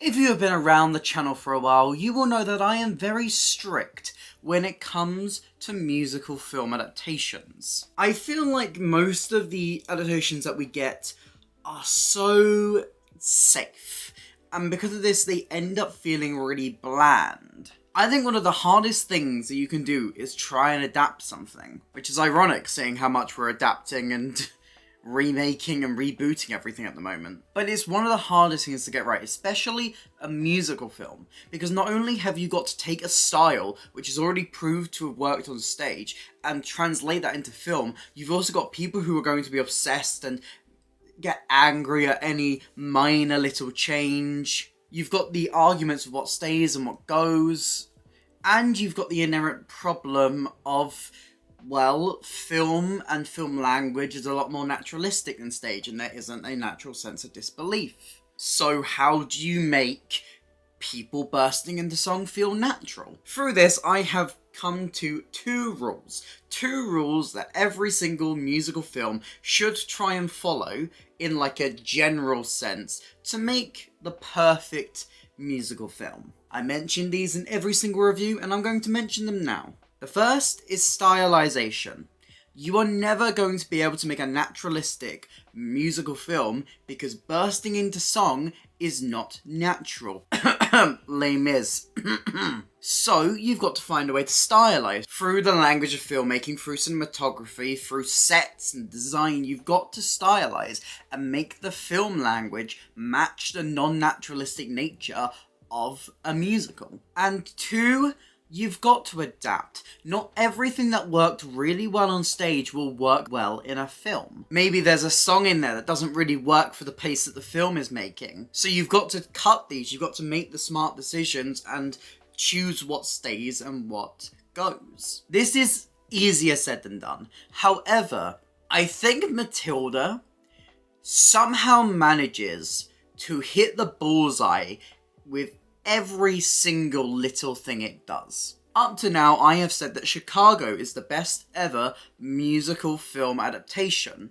If you have been around the channel for a while, you will know that I am very strict when it comes to musical film adaptations. I feel like most of the adaptations that we get are so safe, and because of this they end up feeling really bland. I think one of the hardest things that you can do is try and adapt something, which is ironic seeing how much we're adapting and remaking and rebooting everything at the moment. But it's one of the hardest things to get right, especially a musical film, because not only have you got to take a style which is already proved to have worked on stage and translate that into film, you've also got people who are going to be obsessed and get angry at any minor little change. You've got the arguments of what stays and what goes, and you've got the inherent problem of, well, film and film language is a lot more naturalistic than stage, and there isn't a natural sense of disbelief. So how do you make people bursting into song feel natural? Through this, I have come to two rules that every single musical film should try and follow in like a general sense to make the perfect musical film. I mentioned these in every single review, and I'm going to mention them now. The first is stylization. You are never going to be able to make a naturalistic musical film because bursting into song is not natural. Les Mis. So you've got to find a way to stylize through the language of filmmaking, through cinematography, through sets and design. You've got to stylize and make the film language match the non-naturalistic nature of a musical. And two, you've got to adapt. Not everything that worked really well on stage will work well in a film. Maybe there's a song in there that doesn't really work for the pace that the film is making. So you've got to cut these, you've got to make the smart decisions and choose what stays and what goes. This is easier said than done. However, I think Matilda somehow manages to hit the bullseye with every single little thing it does. Up to now, I have said that Chicago is the best ever musical film adaptation.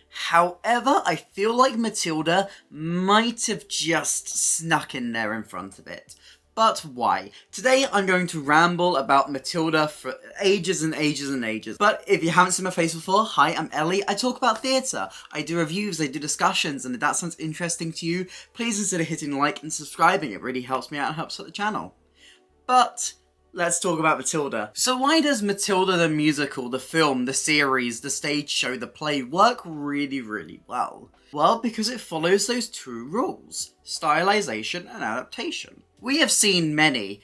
However, I feel like Matilda might have just snuck in there in front of it. But why? Today I'm going to ramble about Matilda for ages and ages and ages. But if you haven't seen my face before, hi, I'm Ellie. I talk about theatre. I do reviews, I do discussions, and if that sounds interesting to you, please consider hitting like and subscribing. It really helps me out and helps out the channel. But let's talk about Matilda. So why does Matilda the Musical, the film, the series, the stage show, the play work really, really well? Well, because it follows those two rules, stylization and adaptation. We have seen many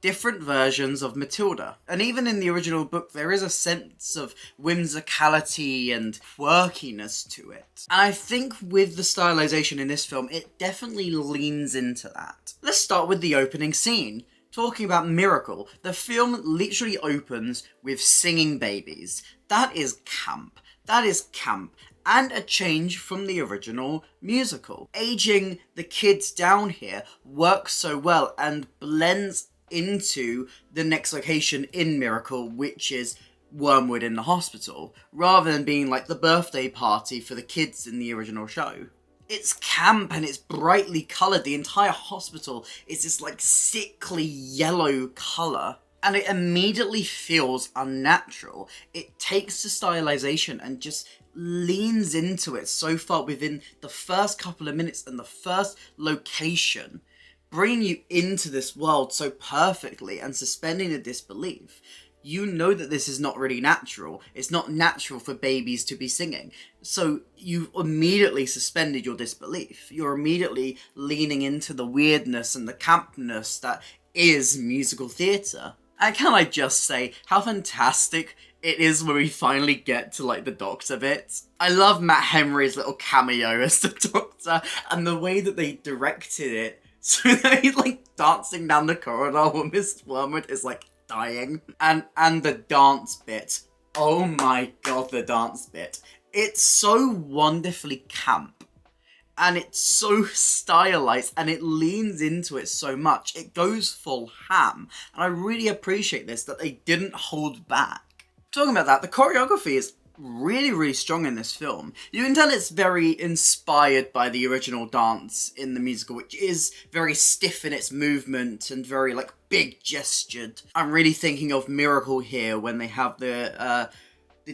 different versions of Matilda. And even in the original book, there is a sense of whimsicality and quirkiness to it. And I think with the stylization in this film, it definitely leans into that. Let's start with the opening scene. Talking about Miracle, the film literally opens with singing babies. That is camp. That is camp. And a change from the original musical. Aging the kids down here works so well and blends into the next location in Miracle, which is Wormwood in the hospital, rather than being like the birthday party for the kids in the original show. It's camp and it's brightly coloured. The entire hospital is this like sickly yellow colour. And it immediately feels unnatural. It takes the stylization and just leans into it so far within the first couple of minutes and the first location, bringing you into this world so perfectly and suspending the disbelief. You know that this is not really natural. It's not natural for babies to be singing. So you've immediately suspended your disbelief. You're immediately leaning into the weirdness and the campness that is musical theatre. And can I just say how fantastic it is when we finally get to like the doctor bit. I love Matt Henry's little cameo as the doctor and the way that they directed it so that he's like dancing down the corridor while Miss Wormwood is like dying. And the dance bit. Oh my god, the dance bit. It's so wonderfully camp. And it's so stylized and it leans into it so much. It goes full ham. And I really appreciate this, that they didn't hold back. Talking about that, the choreography is really strong in this film. You can tell it's very inspired by the original dance in the musical, which is very stiff in its movement and very, like, big gestured. I'm really thinking of Miracle here when they have the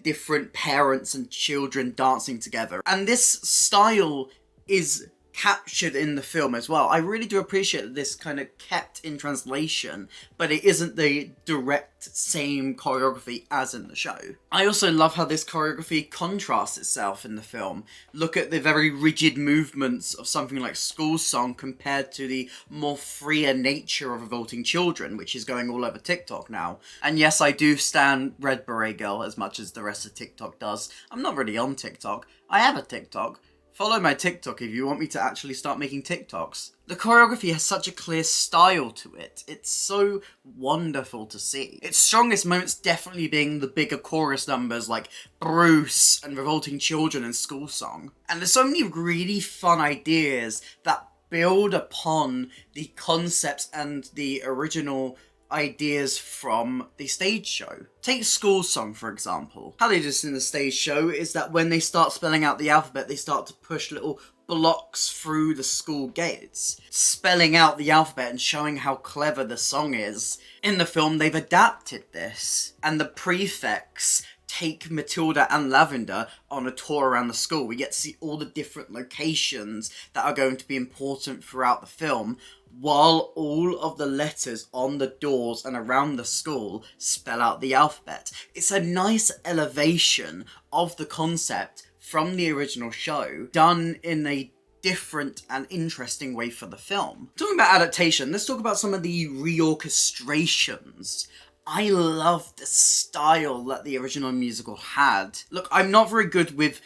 different parents and children dancing together. And this style is captured in the film as well. I really do appreciate that this kind of kept in translation, but it isn't the direct same choreography as in the show. I also love how this choreography contrasts itself in the film. Look at the very rigid movements of something like School Song compared to the more freer nature of Revolting Children, which is going all over TikTok now. And yes, I do stan Red Beret Girl as much as the rest of TikTok does. I'm not really on TikTok. I have a TikTok. Follow my TikTok if you want me to actually start making TikToks. The choreography has such a clear style to it. It's so wonderful to see. Its strongest moments definitely being the bigger chorus numbers like Bruce and Revolting Children and School Song. And there's so many really fun ideas that build upon the concepts and the original ideas from the stage show. Take School Song, for example. How they do this in the stage show is that when they start spelling out the alphabet, they start to push little blocks through the school gates, spelling out the alphabet and showing how clever the song is. In the film, they've adapted this, and the prefects take Matilda and Lavender on a tour around the school. We get to see all the different locations that are going to be important throughout the film, while all of the letters on the doors and around the school spell out the alphabet. It's a nice elevation of the concept from the original show, done in a different and interesting way for the film. Talking about adaptation, let's talk about some of the reorchestrations. I love the style that the original musical had. Look, I'm not very good with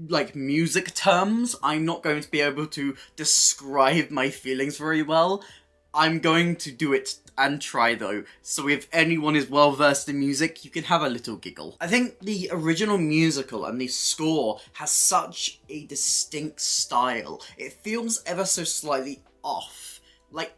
like music terms. I'm not going to be able to describe my feelings very well. I'm going to do it and try though, so if anyone is well versed in music, you can have a little giggle. I think the original musical and the score has such a distinct style. It feels ever so slightly off. Like,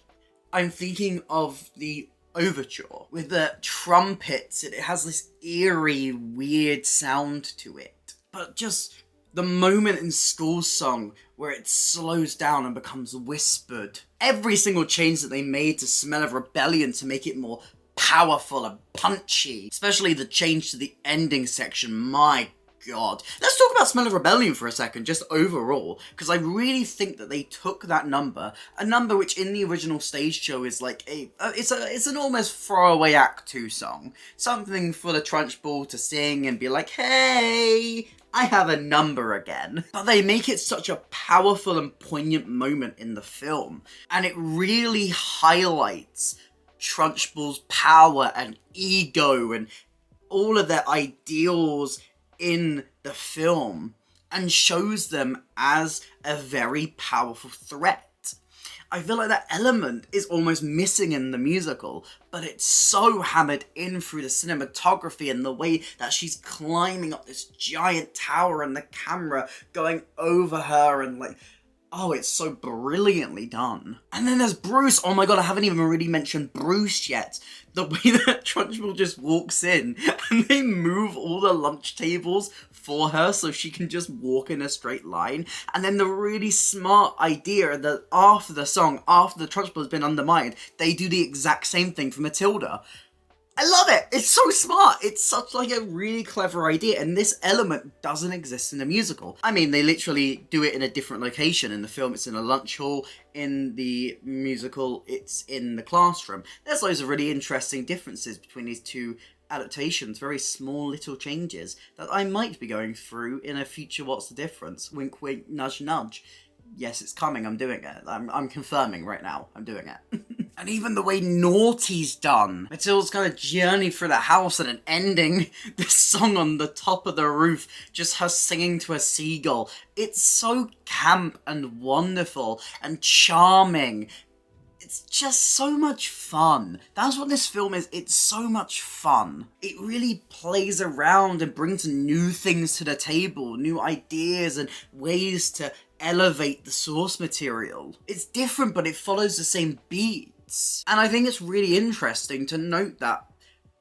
I'm thinking of the overture with the trumpets. It has this eerie, weird sound to it. But just the moment in School Song where it slows down and becomes whispered. Every single change that they made to Smell of Rebellion to make it more powerful and punchy. Especially the change to the ending section, my god. Let's talk about Smell of Rebellion for a second, just overall, because I really think that they took that number, a number which in the original stage show is like it's an almost throwaway Act 2 song. Something for the Trunchbull to sing and be like, hey, I have a number again. But they make it such a powerful and poignant moment in the film, and it really highlights Trunchbull's power and ego and all of their ideals in the film, and shows them as a very powerful threat. I feel like that element is almost missing in the musical, but it's so hammered in through the cinematography and the way that she's climbing up this giant tower and the camera going over her and like, oh, it's so brilliantly done. And then there's Bruce. Oh my god, I haven't even really mentioned Bruce yet. The way that Trunchbull just walks in and they move all the lunch tables for her so she can just walk in a straight line. And then the really smart idea that after the song, after the Trunchbull has been undermined, they do the exact same thing for Matilda. I love it! It's so smart! It's such like a really clever idea, and this element doesn't exist in the musical. I mean, they literally do it in a different location. In the film, it's in a lunch hall. In the musical, it's in the classroom. There's loads of really interesting differences between these two adaptations, very small little changes that I might be going through in a future What's the Difference? Wink wink, nudge nudge. Yes, it's coming, I'm doing it. I'm confirming right now, I'm doing it. And even the way Naughty's done. Matilda's kind of journey through the house and then ending this song on the top of the roof, just her singing to a seagull. It's so camp and wonderful and charming. It's just so much fun. That's what this film is. It's so much fun. It really plays around and brings new things to the table, new ideas and ways to elevate the source material. It's different, but it follows the same beats. And I think it's really interesting to note that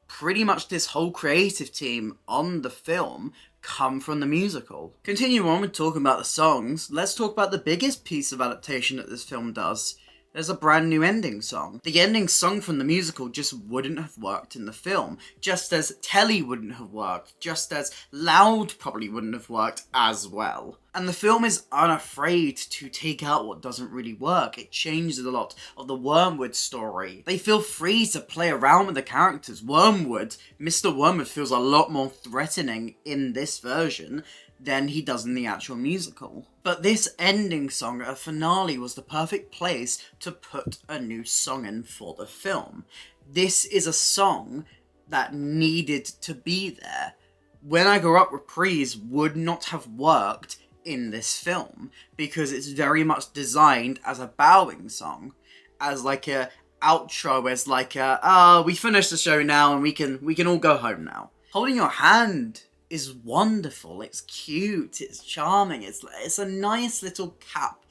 pretty much this whole creative team on the film come from the musical. Continue on with talking about the songs, let's talk about the biggest piece of adaptation that this film does. There's a brand new ending song. The ending song from the musical just wouldn't have worked in the film, just as Telly wouldn't have worked, just as Loud probably wouldn't have worked as well. And the film is unafraid to take out what doesn't really work. It changes a lot of the Wormwood story. They feel free to play around with the characters. Mr. Wormwood feels a lot more threatening in this version than he does in the actual musical. But this ending song, a finale, was the perfect place to put a new song in for the film. This is a song that needed to be there. When I Grow Up Reprise would not have worked in this film, because it's very much designed as a bowing song, as like a outro, as like a, we finished the show now and we can all go home now. Holding Your Hand is wonderful, it's cute, it's charming, it's a nice little cap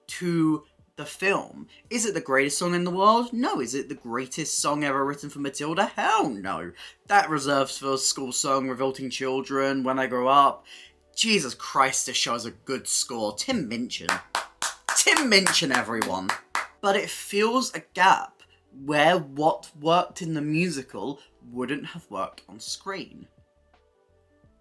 to the film. Is it the greatest song in the world? No. Is it the greatest song ever written for Matilda? Hell no. That reserves for School Song, Revolting Children, When I Grow Up. Jesus Christ, this show has a good score. Tim Minchin, everyone. But it fills a gap where what worked in the musical wouldn't have worked on screen.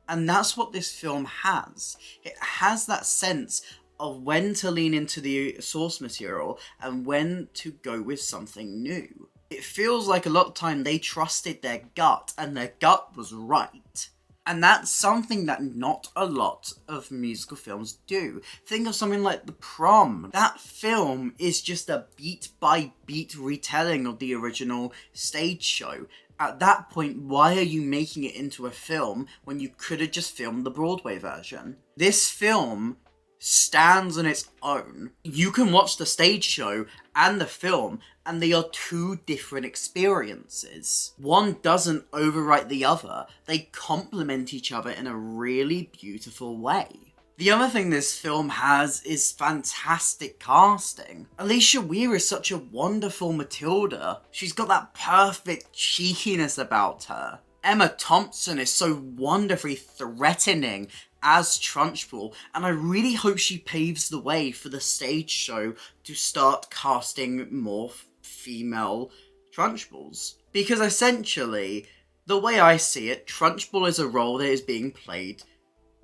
And that's what this film has. It has that sense of when to lean into the source material and when to go with something new. It feels like a lot of time they trusted their gut, and their gut was right. And that's something that not a lot of musical films do. Think of something like The Prom. That film is just a beat-by-beat retelling of the original stage show. At that point, why are you making it into a film when you could have just filmed the Broadway version? This film stands on its own. You can watch the stage show and the film, and they are two different experiences. One doesn't overwrite the other. They complement each other in a really beautiful way. The other thing this film has is fantastic casting. Alisha Weir is such a wonderful Matilda. She's got that perfect cheekiness about her. Emma Thompson is so wonderfully threatening as Trunchbull, and I really hope she paves the way for the stage show to start casting more female Trunchbulls. Because essentially, the way I see it, Trunchbull is a role that is being played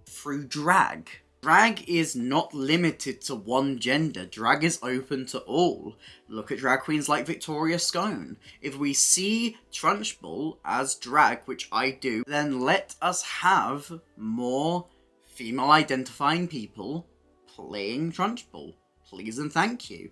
through drag. Drag is not limited to one gender. Drag is open to all. Look at drag queens like Victoria Scone. If we see Trunchbull as drag, which I do, then let us have more female identifying people playing Trunchbull. Please and thank you.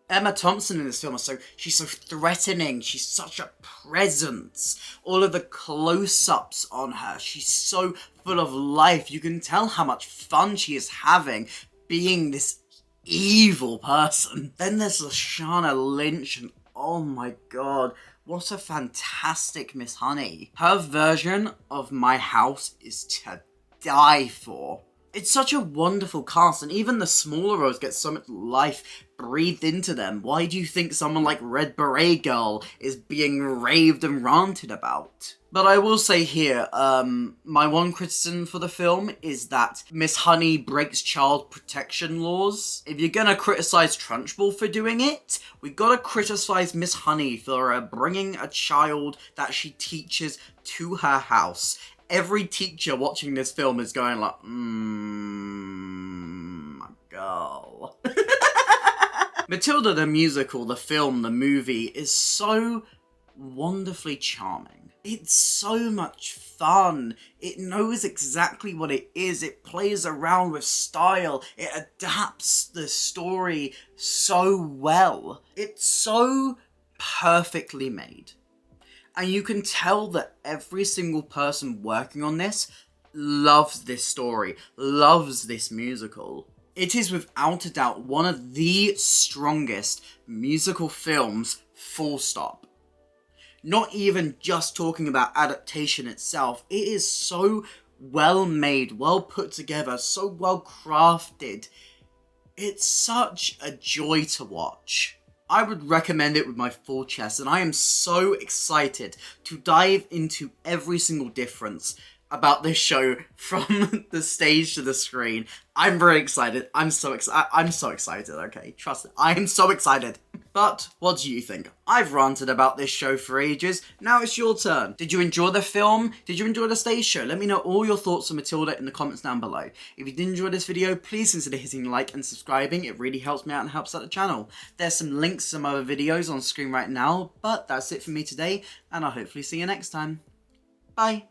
Emma Thompson in this film she's so threatening, she's such a presence. All of the close-ups on her, she's so full of life. You can tell how much fun she is having being this evil person. Then there's Lashana Lynch, and oh my god, what a fantastic Miss Honey. Her version of My House is to die for. It's such a wonderful cast, and even the smaller roles get so much life breathed into them. Why do you think someone like Red Beret Girl is being raved and ranted about? But I will say here, my one criticism for the film is that Miss Honey breaks child protection laws. If you're gonna criticize Trunchbull for doing it, we gotta criticize Miss Honey for bringing a child that she teaches to her house. Every teacher watching this film is going like, my girl. Matilda the Musical, the film, the movie, is so wonderfully charming. It's so much fun. It knows exactly what it is. It plays around with style. It adapts the story so well. It's so perfectly made. And you can tell that every single person working on this loves this story, loves this musical. It is without a doubt one of the strongest musical films, full stop. Not even just talking about adaptation itself, it is so well made, well put together, so well crafted. It's such a joy to watch. I would recommend it with my full chest, and I am so excited to dive into every single difference about this show from the stage to the screen. I'm very excited. I'm so excited, okay? Trust me. I am so excited. But what do you think? I've ranted about this show for ages. Now it's your turn. Did you enjoy the film? Did you enjoy the stage show? Let me know all your thoughts on Matilda in the comments down below. If you did enjoy this video, please consider hitting like and subscribing. It really helps me out and helps out the channel. There's some links to some other videos on screen right now, but that's it for me today, and I'll hopefully see you next time. Bye.